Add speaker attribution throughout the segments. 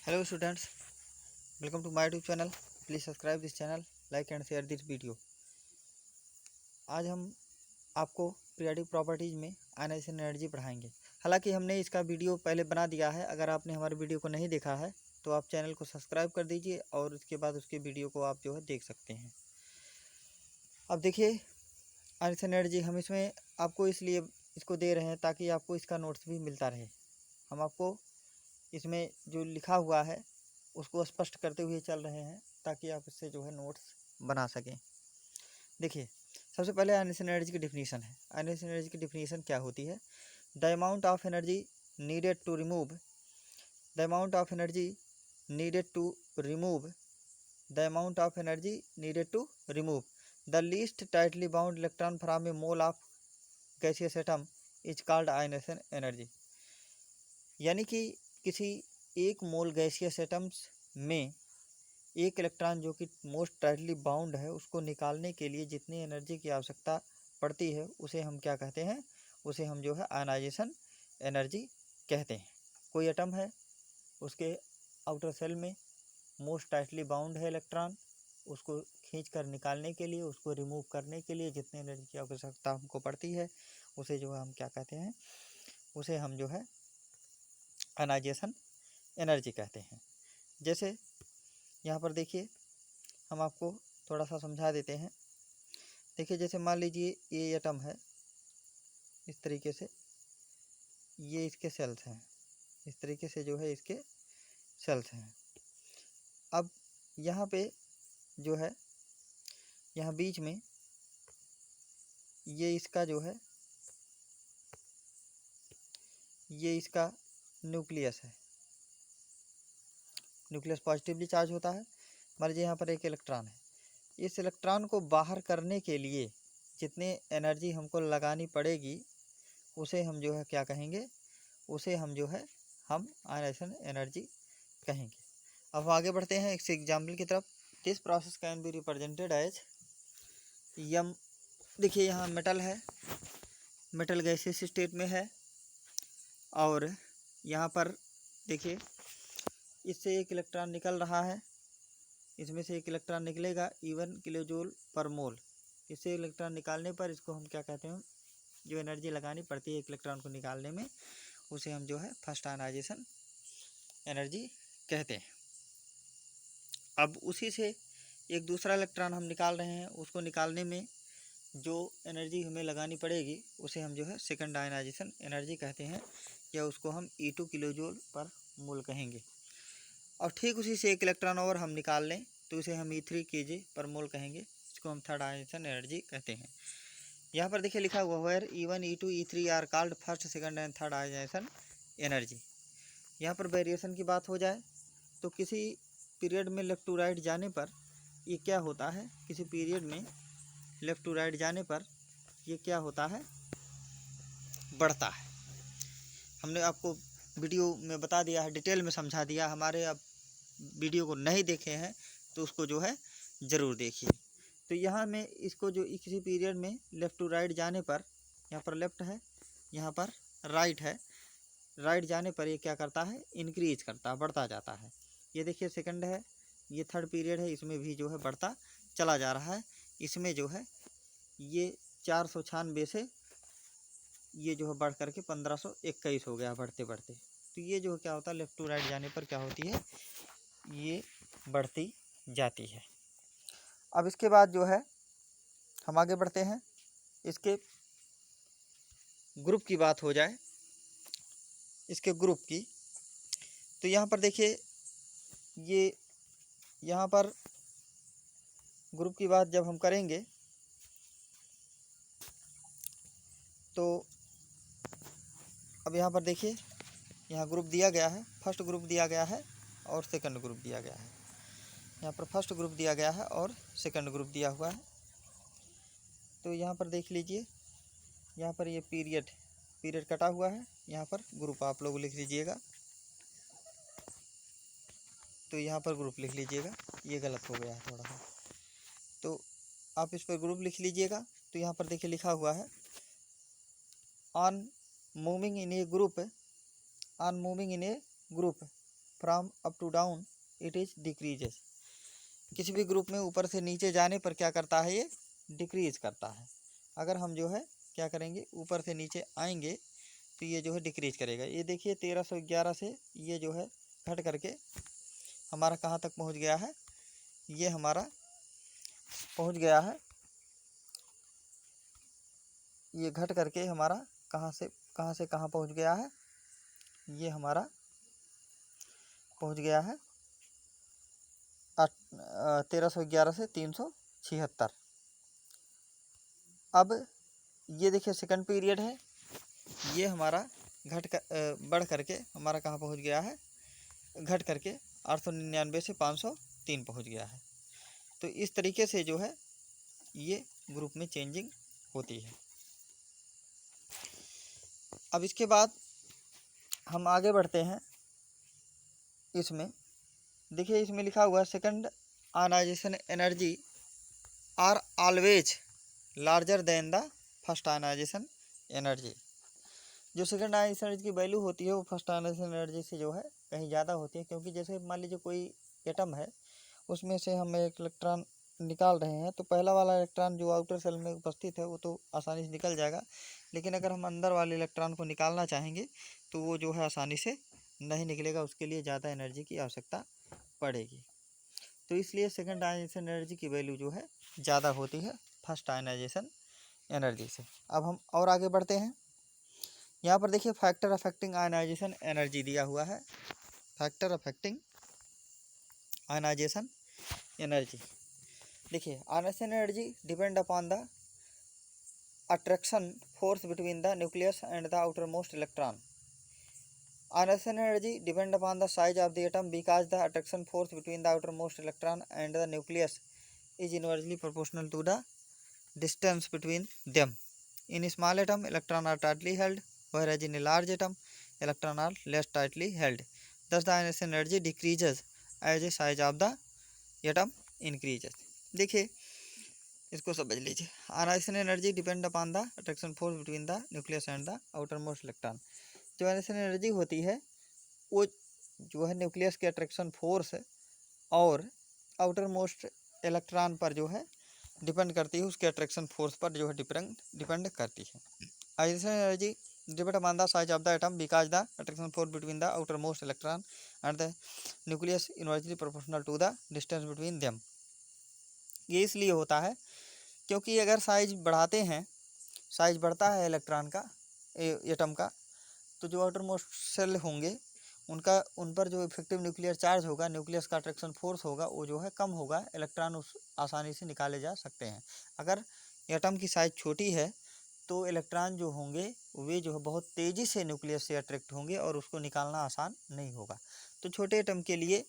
Speaker 1: Hello students, welcome to my YouTube channel. Please subscribe this channel, like and share this video. आज हम आपको periodic properties में ionization energy पढ़ाएंगे। हालांकि हमने इसका वीडियो पहले बना दिया है। अगर आपने हमारे वीडियो को नहीं देखा है तो आप चैनल को सब्सक्राइब कर दीजिए और उसके बाद उसके वीडियो को आप देख सकते हैं। अब देखिए आयनाइजेशन एनर्जी हम इसमें आपको इसलिए इसको दे रहे हैं ताकि आपको इसका नोट्स भी मिलता रहे। हम आपको इसमें जो लिखा हुआ है उसको स्पष्ट करते हुए चल रहे हैं ताकि आप इससे नोट्स बना सकें। देखिए सबसे पहले आयनाइजेशन एनर्जी की डिफिनीशन है। आयनाइजेशन एनर्जी की डिफिनीशन क्या होती है? The amount of energy needed to remove the amount of energy needed to remove the amount of energy needed to remove the least tightly bound electron from a mole of gaseous atom is called ionization energy. यानी कि किसी एक मोल gaseous atoms में एक electron जो कि most tightly bound है उसको निकालने के लिए जितनी एनर्जी की आवश्यकता पड़ती है उसे हम क्या कहते हैं? उसे हम आयनाइजेशन एनर्जी कहते हैं। कोई एटम है, उसके आउटर सेल में मोस्ट टाइटली बाउंड है इलेक्ट्रॉन, उसको खींच कर निकालने के लिए, उसको रिमूव करने के लिए जितनी एनर्जी की आवश्यकता हमको पड़ती है उसे हम क्या कहते हैं? उसे हम आयनाइजेशन एनर्जी कहते हैं। जैसे यहाँ पर देखिए हम आपको थोड़ा सा समझा देते हैं। देखिए जैसे मान लीजिए ये एटम है, इस तरीके से ये इसके सेल्स हैं, इस तरीके से इसके सेल्स हैं। अब यहाँ पे यहाँ बीच में ये इसका ये इसका न्यूक्लियस है। न्यूक्लियस पॉजिटिवली चार्ज होता है। मान लीजिए यहाँ पर एक इलेक्ट्रॉन है। इस इलेक्ट्रॉन को बाहर करने के लिए जितनी एनर्जी हमको लगानी पड़ेगी उसे हम क्या कहेंगे? उसे हम हम आयनाइजेशन एनर्जी कहेंगे। अब आगे बढ़ते हैं एक एग्जाम्पल की तरफ। This process can be represented as यम। देखिए यहाँ मेटल है, मेटल गैसियस स्टेट में है और यहाँ पर देखिए इससे एक इलेक्ट्रॉन निकल रहा है, इसमें से एक इलेक्ट्रॉन निकलेगा 1 किलोजूल पर मोल। इससे इलेक्ट्रॉन निकालने पर इसको हम क्या कहते हैं? जो एनर्जी लगानी पड़ती है एक इलेक्ट्रॉन को निकालने में उसे हम फर्स्ट आयनाइजेशन एनर्जी कहते हैं। अब उसी से एक दूसरा इलेक्ट्रॉन हम निकाल रहे हैं, उसको निकालने में जो एनर्जी हमें लगानी पड़ेगी उसे हम सेकंड आयनाइजेशन एनर्जी कहते हैं, या उसको हम E2 किलोजूल पर मोल कहेंगे। और ठीक उसी से एक इलेक्ट्रॉन और हम निकाल लें तो उसे हम E3 kg पर मोल कहेंगे, इसको हम थर्ड आयनाइजेशन एनर्जी कहते हैं। यहाँ पर देखिए लिखा हुआ है E1, E2, E3 are called first, second and third ionization energy. यहाँ पर वेरिएशन की बात हो जाए तो किसी पीरियड में लेफ़्ट टू राइट जाने पर ये क्या होता है? किसी पीरियड में लेफ़्ट टू राइट जाने पर ये क्या होता है? बढ़ता है। हमने आपको वीडियो में बता दिया है, डिटेल में समझा दिया। हमारे अब वीडियो को नहीं देखे हैं तो उसको ज़रूर देखिए। तो यहाँ में इसको किसी पीरियड में लेफ़्ट टू राइट जाने पर, यहाँ पर लेफ़्ट है, यहाँ पर राइट है, राइट जाने पर ये क्या करता है? इंक्रीज करता है, बढ़ता जाता है। ये देखिए सेकंड है, ये थर्ड पीरियड है, इसमें भी बढ़ता चला जा रहा है। इसमें ये 496 से ये बढ़ करके 1521 हो गया बढ़ते बढ़ते। तो ये क्या होता है? लेफ़्ट टू राइट जाने पर क्या होती है? ये बढ़ती जाती है। अब इसके बाद हम आगे बढ़ते हैं। इसके ग्रुप की बात हो जाए, इसके ग्रुप की, तो यहाँ पर देखिए ये यहाँ पर ग्रुप की बात जब हम करेंगे तो अब यहाँ पर देखिए यहाँ ग्रुप दिया गया है, फर्स्ट ग्रुप दिया गया है और सेकंड ग्रुप दिया गया है। यहाँ पर फर्स्ट ग्रुप दिया गया है और सेकंड ग्रुप दिया हुआ है। तो यहाँ पर देख लीजिए, यहाँ पर ये पीरियड कटा हुआ है, यहाँ पर ग्रुप आप लोग लिख लीजिएगा। तो यहाँ पर ग्रुप लिख लीजिएगा, ये गलत हो गया है थोड़ा सा, तो आप इस पर ग्रुप लिख लीजिएगा। तो यहाँ पर देखिए लिखा हुआ है on moving in a group from up to down it is decreases. किसी भी ग्रुप में ऊपर से नीचे जाने पर क्या करता है, ये डिक्रीज करता है। अगर हम जो है क्या करेंगे, ऊपर से नीचे आएंगे तो ये जो है डिक्रीज करेगा। ये देखिए 1311 से ये जो है घट करके हमारा कहाँ तक पहुँच गया है, ये हमारा पहुँच गया है, ये घट करके हमारा कहाँ से कहाँ पहुँच गया है, ये हमारा पहुँच गया है 1311 से 376। अब ये देखिए सेकंड पीरियड है, ये हमारा बढ़ करके हमारा कहाँ पहुँच गया है, घट करके 899 से 503 पहुँच गया है। तो इस तरीके से जो है ये ग्रुप में चेंजिंग होती है। अब इसके बाद हम आगे बढ़ते हैं। इसमें देखिए, इसमें लिखा हुआ है second ionization energy are always larger than the first ionization energy. जो सेकंड आयनाइजेशन एनर्जी की वैल्यू होती है वो फर्स्ट आयनाइजेशन एनर्जी से जो है कहीं ज़्यादा होती है, क्योंकि जैसे मान लीजिए कोई एटम है, उसमें से हम एक इलेक्ट्रॉन निकाल रहे हैं, तो पहला वाला इलेक्ट्रॉन जो आउटर सेल में उपस्थित है वो तो आसानी से निकल जाएगा, लेकिन अगर हम अंदर वाले इलेक्ट्रॉन को निकालना चाहेंगे तो वो जो है आसानी से नहीं निकलेगा, उसके लिए ज़्यादा एनर्जी की आवश्यकता पड़ेगी। तो इसलिए सेकंड आयनाइजेशन एनर्जी की वैल्यू जो है ज़्यादा होती है फर्स्ट आयनाइजेशन एनर्जी से। अब हम और आगे बढ़ते हैं। यहाँ पर देखिए फैक्टर अफेक्टिंग आयनाइजेशन एनर्जी दिया हुआ है, फैक्टर अफेक्टिंग आयनाइजेशन एनर्जी। देखिए ionization energy depend upon the attraction force between the nucleus and the outer most electron. Ionization energy depend upon the size of the atom because the attraction force between the outermost electron and the nucleus is inversely proportional to the distance between them. In a small atom, electrons are tightly held, whereas in a large atom, electrons are less tightly held. Thus, the ionization energy decreases as the size of the atom increases. देखिए इसको समझ लीजिए। Ionization energy depend upon the attraction force between the nucleus and the outer most electron. जो ionization energy होती है वो जो है न्यूक्लियस के अट्रैक्शन फोर्स और आउटर मोस्ट इलेक्ट्रॉन पर जो है डिपेंड करती है, उसके अट्रैक्शन फोर्स पर जो है डिपेंड करती है। Ionization energy depend upon the size of the atom because the attraction force between the outer most electron and the nucleus inversely proportional to the distance between them. ये इसलिए होता है क्योंकि अगर साइज बढ़ाते हैं, साइज बढ़ता है इलेक्ट्रॉन का, एटम का, तो जो आउटर मोस्ट सेल होंगे उन पर जो इफेक्टिव न्यूक्लियर चार्ज होगा, न्यूक्लियस का अट्रैक्शन फोर्स होगा, वो जो है कम होगा, इलेक्ट्रॉन उस आसानी से निकाले जा सकते हैं। अगर एटम की साइज़ छोटी है तो इलेक्ट्रॉन जो होंगे वे जो है बहुत तेज़ी से न्यूक्लियस से अट्रैक्ट होंगे और उसको निकालना आसान नहीं होगा। तो छोटे एटम के लिए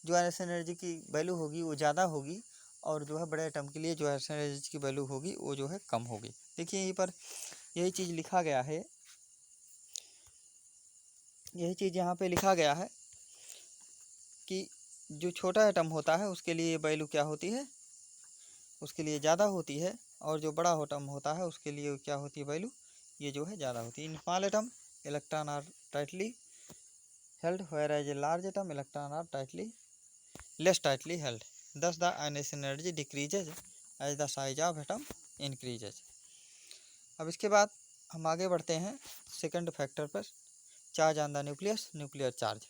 Speaker 1: जो आयनाइजेशन एनर्जी की वैल्यू होगी वो ज़्यादा होगी, और जो है बड़े एटम के लिए जो आयनाइजेशन एनर्जी की वैल्यू होगी वो जो है कम होगी। देखिए यहीं पर यही चीज़ लिखा गया है, यही चीज़ यहाँ पे लिखा गया है कि जो छोटा एटम होता है उसके लिए वैल्यू क्या होती है, उसके लिए ज़्यादा होती है, और जो बड़ा एटम होता है उसके लिए क्या होती है वैल्यू, ये जो है ज़्यादा होती है। In small atom electron are tightly held whereas a large atom electron are less tightly held. Thus the ionization energy decreases as the size of atom increases. अब इसके बाद हम आगे बढ़ते हैं सेकंड फैक्टर पर, charge on the nucleus, nuclear charge.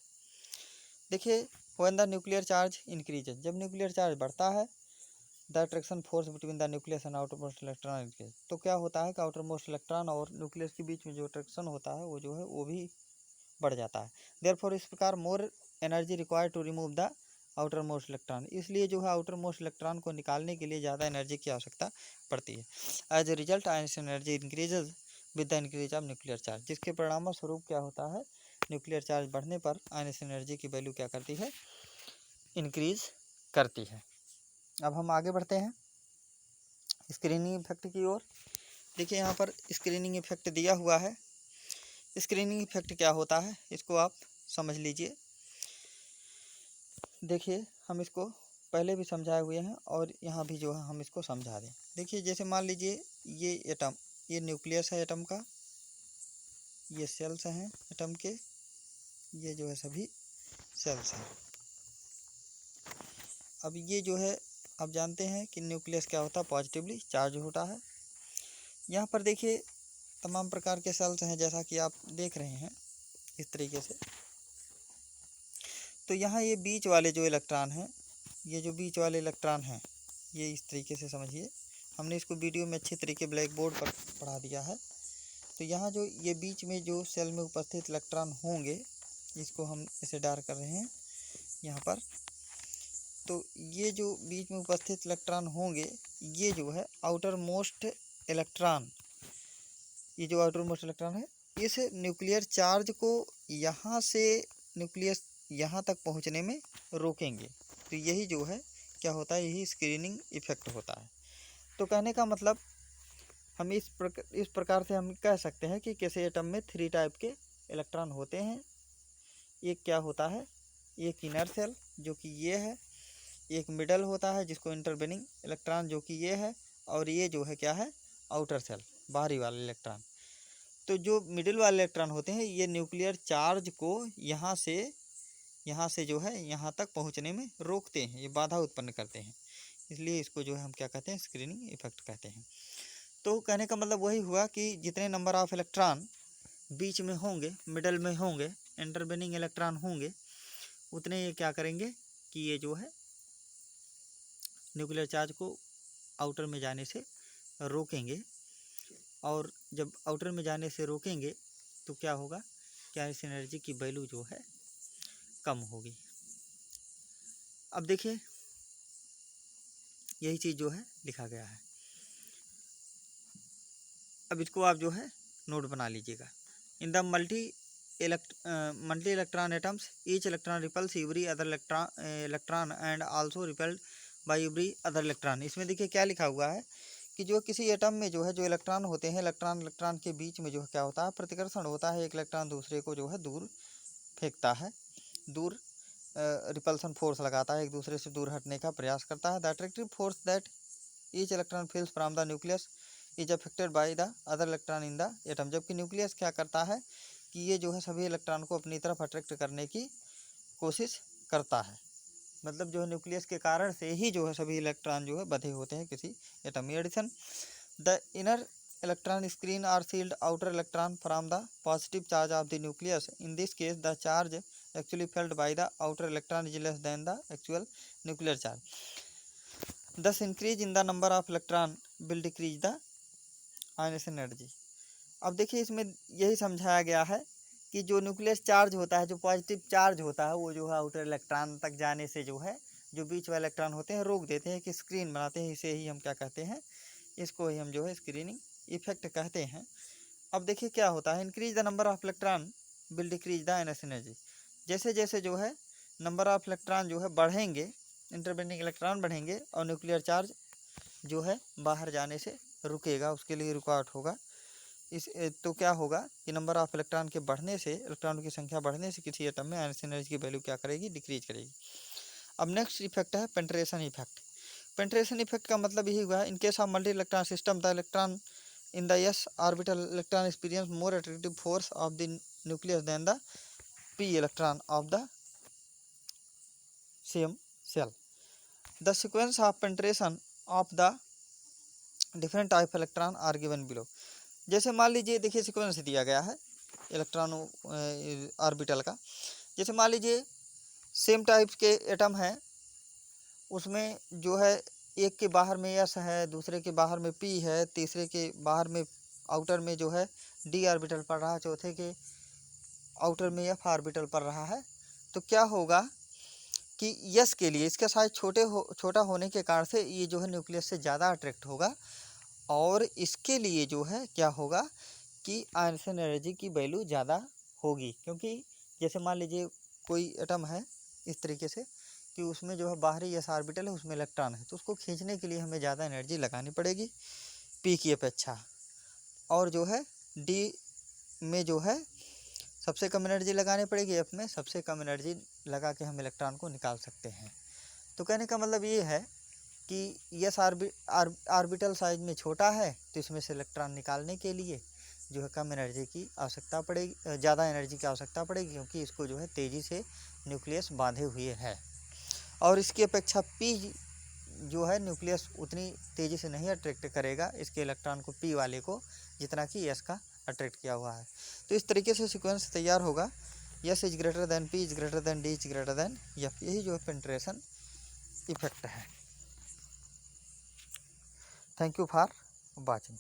Speaker 1: देखिए when the nuclear charge increases, जब न्यूक्लियर चार्ज बढ़ता है, the attraction force between the nucleus and outer most electron increase, तो क्या होता है कि आउटर मोस्ट इलेक्ट्रॉन और न्यूक्लियस के बीच में जो अट्रैक्शन होता है वो जो है वो भी बढ़ जाता है। देयरफॉर इस प्रकार more energy required to remove the outer most electron, इसलिए जो है आउटर मोस्ट इलेक्ट्रॉन को निकालने के लिए ज़्यादा एनर्जी की आवश्यकता पड़ती है। As a result ionization energy increases with the increase of nuclear charge, जिसके परिणाम स्वरूप क्या होता है, न्यूक्लियर चार्ज बढ़ने पर आयनाइजेशन एनर्जी की वैल्यू क्या करती है, इंक्रीज करती है। अब हम आगे बढ़ते हैं स्क्रीनिंग इफेक्ट की ओर। देखिए यहाँ पर स्क्रीनिंग इफेक्ट दिया हुआ है। स्क्रीनिंग इफेक्ट क्या होता है इसको आप समझ लीजिए। देखिए हम इसको पहले भी समझाए हुए हैं और यहाँ भी जो है हम इसको समझा दें। देखिए जैसे मान लीजिए ये एटम, ये न्यूक्लियस है एटम का, ये सेल्स हैं एटम के, ये जो है सभी सेल्स हैं। अब ये जो है आप जानते हैं कि न्यूक्लियस क्या होता है, पॉजिटिवली चार्ज होता है। यहाँ पर देखिए तमाम प्रकार के सेल्स हैं जैसा कि आप देख रहे हैं इस तरीके से। तो यहाँ ये बीच वाले जो इलेक्ट्रॉन हैं, ये जो बीच वाले इलेक्ट्रॉन हैं, ये इस तरीके से समझिए, हमने इसको वीडियो में अच्छे तरीके ब्लैक बोर्ड पर पढ़ा दिया है। तो यहाँ जो ये बीच में जो सेल में उपस्थित इलेक्ट्रॉन होंगे, इसको हम इसे डार्क कर रहे हैं यहाँ पर। तो ये जो बीच में उपस्थित इलेक्ट्रॉन होंगे, ये जो है आउटर मोस्ट इलेक्ट्रॉन, ये जो आउटर मोस्ट इलेक्ट्रॉन है, इस न्यूक्लियर चार्ज को यहाँ से न्यूक्लियस यहाँ तक पहुँचने में रोकेंगे। तो यही जो है क्या होता है, यही स्क्रीनिंग इफेक्ट होता है। तो कहने का मतलब हम इस प्रकार से हम कह सकते हैं कि किसी एटम में 3 टाइप के इलेक्ट्रॉन होते हैं। एक क्या होता है, एक इनर सेल जो कि ये है, एक मिडल होता है जिसको इंटरबेनिंग इलेक्ट्रॉन जो कि ये है, और ये जो है क्या है, आउटर सेल, बाहरी वाले इलेक्ट्रॉन। तो जो मिडिल वाले इलेक्ट्रॉन होते हैं, ये न्यूक्लियर चार्ज को यहाँ से जो है यहाँ तक पहुँचने में रोकते हैं, ये बाधा उत्पन्न करते हैं। इसलिए इसको जो है हम क्या कहते हैं, स्क्रीनिंग इफेक्ट कहते हैं। तो कहने का मतलब वही हुआ कि जितने नंबर ऑफ इलेक्ट्रॉन बीच में होंगे, मिडल में होंगे, इंटरबेनिंग इलेक्ट्रॉन होंगे, उतने ये क्या करेंगे कि ये जो है न्यूक्लियर चार्ज को आउटर में जाने से रोकेंगे। और जब आउटर में जाने से रोकेंगे तो क्या होगा, क्या इस एनर्जी की वैल्यू जो है कम होगी। अब देखिए यही चीज़ जो है लिखा गया है। अब इसको आप जो है नोट बना लीजिएगा। In the multi electron atoms each electron repels every other electron and also repelled by every other electron. इसमें देखिए क्या लिखा हुआ है कि जो किसी एटम में जो है जो इलेक्ट्रॉन होते हैं, इलेक्ट्रॉन के बीच में जो है क्या होता है, प्रतिकर्षण होता है। एक इलेक्ट्रॉन दूसरे को जो है दूर फेंकता है, दूर रिपल्सन फोर्स लगाता है, एक दूसरे से दूर हटने का प्रयास करता है। The attractive force that each electron feels from the nucleus is affected by the other electron in the atom. जबकि न्यूक्लियस क्या करता है कि ये जो है सभी इलेक्ट्रॉन को अपनी तरफ अट्रैक्ट करने की कोशिश करता है। मतलब जो है न्यूक्लियस के कारण से ही जो है सभी इलेक्ट्रॉन जो है बंधे होते हैं किसी एटम में। Addition the inner electron screen are shield outer electron from the positive charge of the nucleus. In this case the charge actually felt by the outer electron is less than the actual nuclear charge. Thus increase in the number of electron will decrease the ionization energy। अब देखिए इसमें यही समझाया गया है कि जो nucleus charge होता है, जो पॉजिटिव चार्ज होता है, वो जो है आउटर इलेक्ट्रॉन तक जाने से जो है जो बीच वाले इलेक्ट्रॉन होते हैं रोक देते हैं, कि स्क्रीन बनाते हैं। इसे ही हम क्या कहते हैं, इसको ही हम जो है स्क्रीनिंग इफेक्ट कहते हैं। अब देखिए क्या होता है, increase the number of electron will decrease the ionization energy. जैसे जैसे जो है नंबर ऑफ इलेक्ट्रॉन जो है बढ़ेंगे, इंटरबेंडिंग इलेक्ट्रॉन बढ़ेंगे, और न्यूक्लियर चार्ज जो है बाहर जाने से रुकेगा, उसके लिए रुकावट होगा। तो क्या होगा कि नंबर ऑफ इलेक्ट्रॉन के बढ़ने से, इलेक्ट्रॉनों की संख्या बढ़ने से किसी एटम में ionization एनर्जी की वैल्यू क्या करेगी, डिक्रीज करेगी। अब नेक्स्ट इफेक्ट है पेंट्रेशन इफेक्ट। पेंट्रेशन इफेक्ट का मतलब यही हुआ है, in case of multi electron system the electron in the s orbital electron experience more attractive force of the nucleus than the p electron of the same shell. The sequence of penetration of the different type electron are given below. जैसे मान लीजिए, देखिए sequence दिया गया है electron orbital का। जैसे मान लीजिए सेम टाइप के एटम हैं, उसमें जो है एक के बाहर में s है, दूसरे के बाहर में p है, तीसरे के बाहर में आउटर में जो है d ऑर्बिटल पड़ रहा है, चौथे के आउटर में f ऑर्बिटल पड़ रहा है। तो क्या होगा कि s के लिए इसका साइज छोटा होने के कारण से ये जो है न्यूक्लियस से ज़्यादा अट्रैक्ट होगा, और इसके लिए जो है क्या होगा कि ionization एनर्जी की वैल्यू ज़्यादा होगी। क्योंकि जैसे मान लीजिए कोई एटम है इस तरीके से कि उसमें जो है बाहरी s ऑर्बिटल है, उसमें इलेक्ट्रॉन है, तो उसको खींचने के लिए हमें ज़्यादा एनर्जी लगानी पड़ेगी p की अपेक्षा। और जो है d में जो है सबसे कम एनर्जी लगानी पड़ेगी, f में सबसे कम एनर्जी लगा के हम इलेक्ट्रॉन को निकाल सकते हैं। तो कहने का मतलब ये है कि s ऑर्बिटल साइज में छोटा है, तो इसमें से इलेक्ट्रॉन निकालने के लिए जो है कम एनर्जी की आवश्यकता पड़ेगी, ज़्यादा एनर्जी की आवश्यकता पड़ेगी, क्योंकि इसको जो है तेज़ी से न्यूक्लियस बांधे हुए है। और इसकी अपेक्षा पी जो है न्यूक्लियस उतनी तेज़ी से नहीं अट्रैक्ट करेगा इसके इलेक्ट्रॉन को, पी वाले को, जितना कि एस का अट्रैक्ट किया हुआ है। तो इस तरीके से सीक्वेंस तैयार होगा, S is greater than P is greater than D is greater than F. यही जो है पेंट्रेशन इफेक्ट है। Thank you for watching.